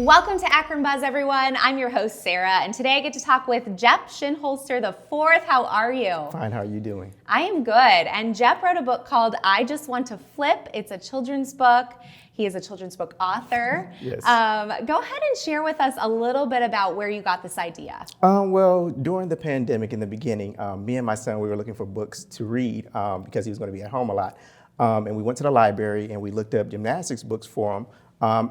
Welcome to Akron Buzz, everyone. I'm your host, Sarah, and today I get to talk with Jelp Shinholster IV. How are you? Fine, how are you doing? I am good, and Jelp wrote a book called I Just Want to Flip. It's a children's book. He is a children's book author. Yes. Go ahead and share with us a little bit about where you got this idea. Well, during the pandemic in the beginning, me and my son, we were looking for books to read because he was going to be at home a lot. And we went to the library and we looked up gymnastics books for him.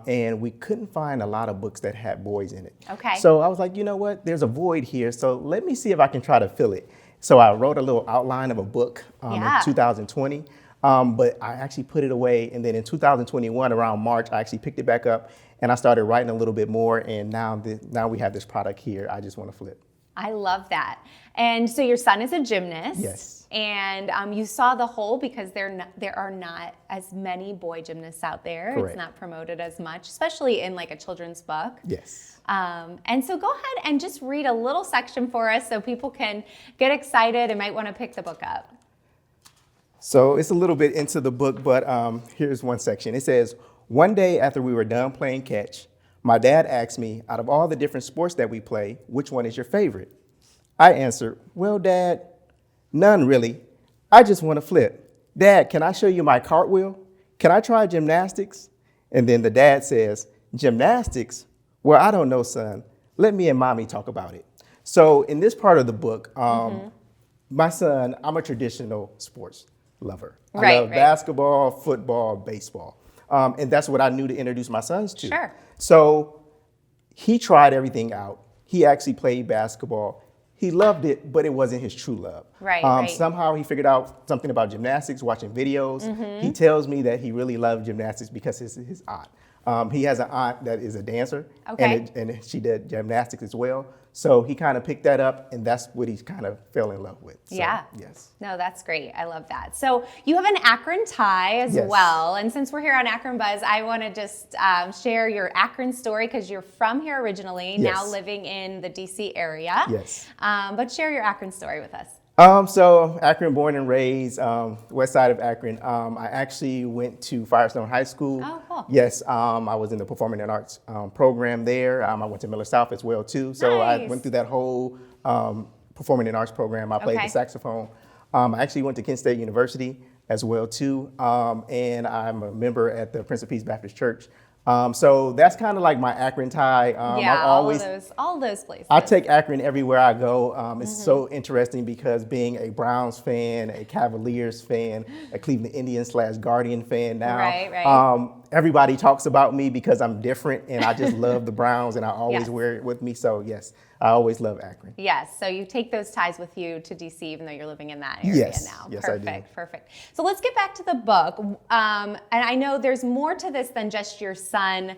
And we couldn't find a lot of books that had boys in it. Okay. So I was like, you know what, there's a void here, so let me see if I can try to fill it. So I wrote a little outline of a book in 2020, but I actually put it away. And then in 2021, around March, I actually picked it back up and I started writing a little bit more. And now we have this product here, I Just Want to Flip. I love that. And so your son is a gymnast. Yes. And you saw the hole because there are not as many boy gymnasts out there. Correct. It's not promoted as much, especially in like a children's book. Yes. And so go ahead and just read a little section for us so people can get excited and might want to pick the book up. So it's a little bit into the book, but here's one section. It says, one day after we were done playing catch, my dad asked me, out of all the different sports that we play, which one is your favorite? I answered, well, Dad, none really. I just want to flip. Dad, can I show you my cartwheel? Can I try gymnastics? And then the dad says, gymnastics? Well, I don't know, son. Let me and mommy talk about it. So in this part of the book, my son, I'm a traditional sports lover. I love basketball, football, baseball. And that's what I knew to introduce my sons to. Sure. So he tried everything out. He actually played basketball. He loved it, but it wasn't his true love. Right. Somehow he figured out something about gymnastics, watching videos. He tells me that he really loved gymnastics because his aunt. He has an aunt that is a dancer, and she did gymnastics as well. So he kind of picked that up, and that's what he kind of fell in love with. So, yeah. Yes. No, that's great. I love that. So you have an Akron tie as well. And since we're here on Akron Buzz, I want to just share your Akron story because you're from here originally, now living in the DC area. Yes. But share your Akron story with us. So Akron, born and raised, west side of Akron. I actually went to Firestone High School. Oh, cool. Yes, I was in the Performing and Arts program there. I went to Miller South as well too. So I went through that whole Performing and Arts program. I played the saxophone. I actually went to Kent State University as well too. And I'm a member at the Prince of Peace Baptist Church. So that's kind of like my Akron tie. All those places. I take Akron everywhere I go. It's so interesting because being a Browns fan, a Cavaliers fan, a Cleveland Indians / Guardian fan now, everybody talks about me because I'm different and I just love the Browns and I always wear it with me. So yes, I always love Akron. Yes, so you take those ties with you to DC even though you're living in that area now. Yes, perfect, I do. Perfect. So let's get back to the book. And I know there's more to this than just your son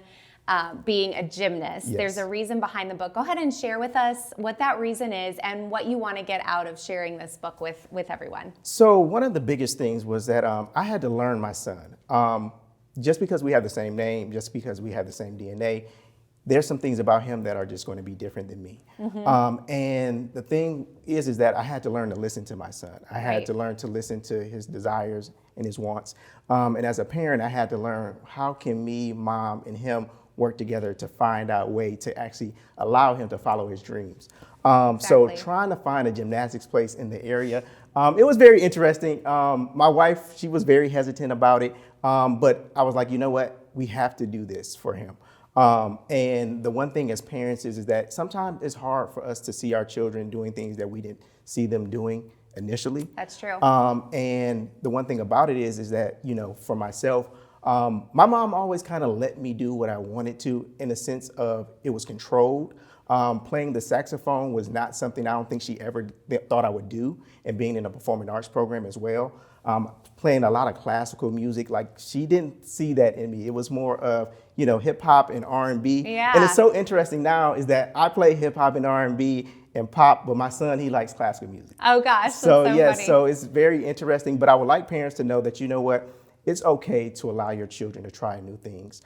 being a gymnast. Yes. There's a reason behind the book. Go ahead and share with us what that reason is and what you want to get out of sharing this book with everyone. So one of the biggest things was that I had to learn my son. Just because we have the same name, just because we have the same DNA, there's some things about him that are just going to be different than me. And the thing is that I had to learn to listen to my son. I had to learn to listen to his desires and his wants. And as a parent, I had to learn how can me, mom, and him work together to find out a way to actually allow him to follow his dreams. So trying to find a gymnastics place in the area, it was very interesting. My wife, she was very hesitant about it, but I was like, you know what? We have to do this for him. And the one thing as parents is that sometimes it's hard for us to see our children doing things that we didn't see them doing initially. That's true. And the one thing about it is that, you know, for myself, my mom always kind of let me do what I wanted to in the sense of it was controlled. Playing the saxophone was not something I don't think she ever thought I would do, and being in a performing arts program as well. Playing a lot of classical music, like she didn't see that in me. It was more of, you know, hip hop and R&B. Yeah. And it's so interesting now is that I play hip hop and R&B and pop, but my son, he likes classical music. Oh gosh, so that's so yes, funny. so it's very interesting. But I would like parents to know that, you know what, it's okay to allow your children to try new things.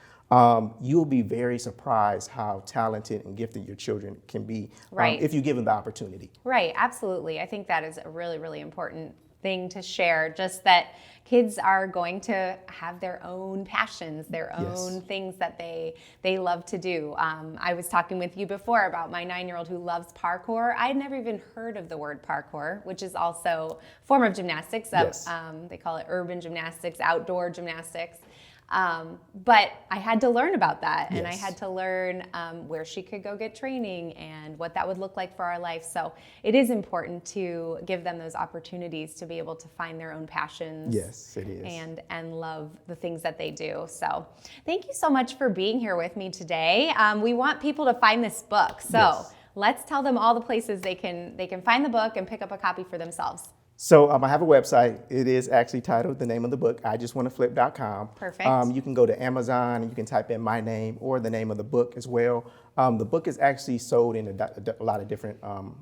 You'll be very surprised how talented and gifted your children can be if you give them the opportunity. Right, absolutely. I think that is a really, really important thing to share, just that kids are going to have their own passions, their own things that they love to do. I was talking with you before about my 9-year-old who loves parkour. I had never even heard of the word parkour, which is also a form of gymnastics. They call it urban gymnastics, outdoor gymnastics. But I had to learn about that, and I had to learn where she could go get training and what that would look like for our life. So it is important to give them those opportunities to be able to find their own passions. Yes, it is. And love the things that they do. So thank you so much for being here with me today. We want people to find this book. So let's tell them all the places they can find the book and pick up a copy for themselves. So I have a website. It is actually titled, the name of the book, IJustWannaFlip.com. Perfect. You can go to Amazon, you can type in my name or the name of the book as well. The book is actually sold in a lot of different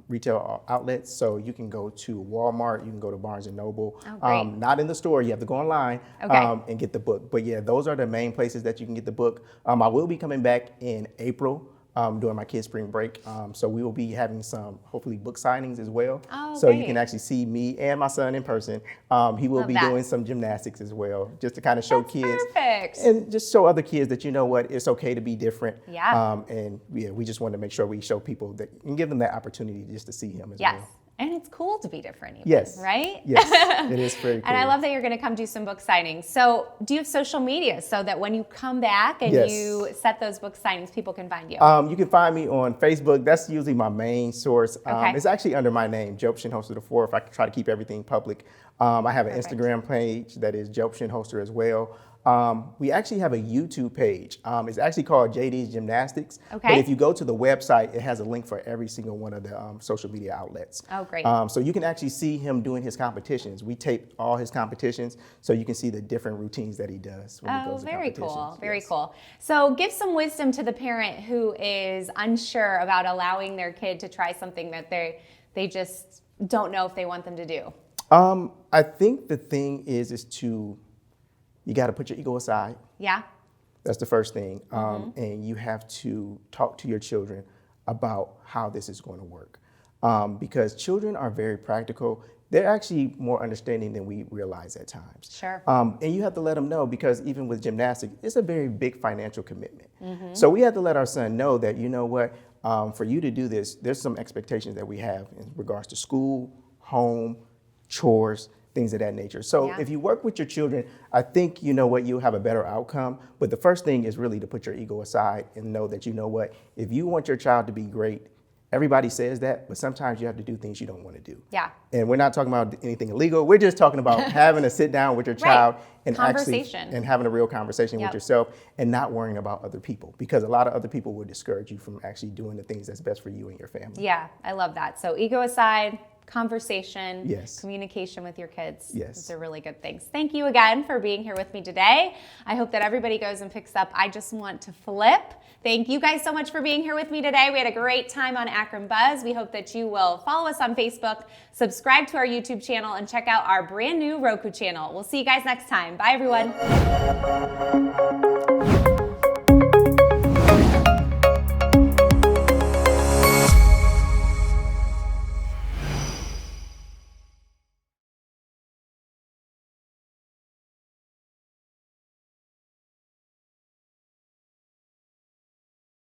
retail outlets. So you can go to Walmart, you can go to Barnes & Noble. Not in the store, you have to go online and get the book. But yeah, those are the main places that you can get the book. I will be coming back in April. During my kids' spring break. So we will be having some, hopefully, book signings as well. So you can actually see me and my son in person. He will be doing some gymnastics as well, just to kind of show kids. Perfect. And just show other kids that, you know what, it's okay to be different. Yeah. And we just want to make sure we show people that and give them that opportunity just to see him as well. And it's cool to be different, even, right? Yes, it is very cool. And I love that you're going to come do some book signings. So do you have social media so that when you come back and you set those book signings, people can find you? You can find me on Facebook. That's usually my main source. It's actually under my name, Jelp Shinholster IV, if I try to keep everything public. I have an Instagram page that is Jelp Shinholster as well. We actually have a YouTube page. It's actually called JD's Gymnastics. But if you go to the website, it has a link for every single one of the social media outlets. Oh, great. So you can actually see him doing his competitions. We tape all his competitions, so you can see the different routines that he does when he goes to competitions. Cool. Very cool. So give some wisdom to the parent who is unsure about allowing their kid to try something that they just don't know if they want them to do. I think the thing is you got to put your ego aside. Yeah. That's the first thing. And you have to talk to your children about how this is going to work. Because children are very practical. They're actually more understanding than we realize at times. Sure. And you have to let them know, because even with gymnastics, it's a very big financial commitment. So we have to let our son know that, you know what, for you to do this, there's some expectations that we have in regards to school, home, chores, things of that nature. So if you work with your children, I think, you know what, you'll have a better outcome. But the first thing is really to put your ego aside and know that, you know what, if you want your child to be great, everybody says that, but sometimes you have to do things you don't want to do. Yeah. And we're not talking about anything illegal. We're just talking about having to sit down with your child and and having a real conversation with yourself and not worrying about other people, because a lot of other people will discourage you from actually doing the things that's best for you and your family. Yeah, I love that. So ego aside, conversation, yes, communication with your kids. Yes. Those are really good things. Thank you again for being here with me today. I hope that everybody goes and picks up I Just Want to Flip. Thank you guys so much for being here with me today. We had a great time on Akron Buzz. We hope that you will follow us on Facebook, subscribe to our YouTube channel, and check out our brand new Roku channel. We'll see you guys next time. Bye, everyone.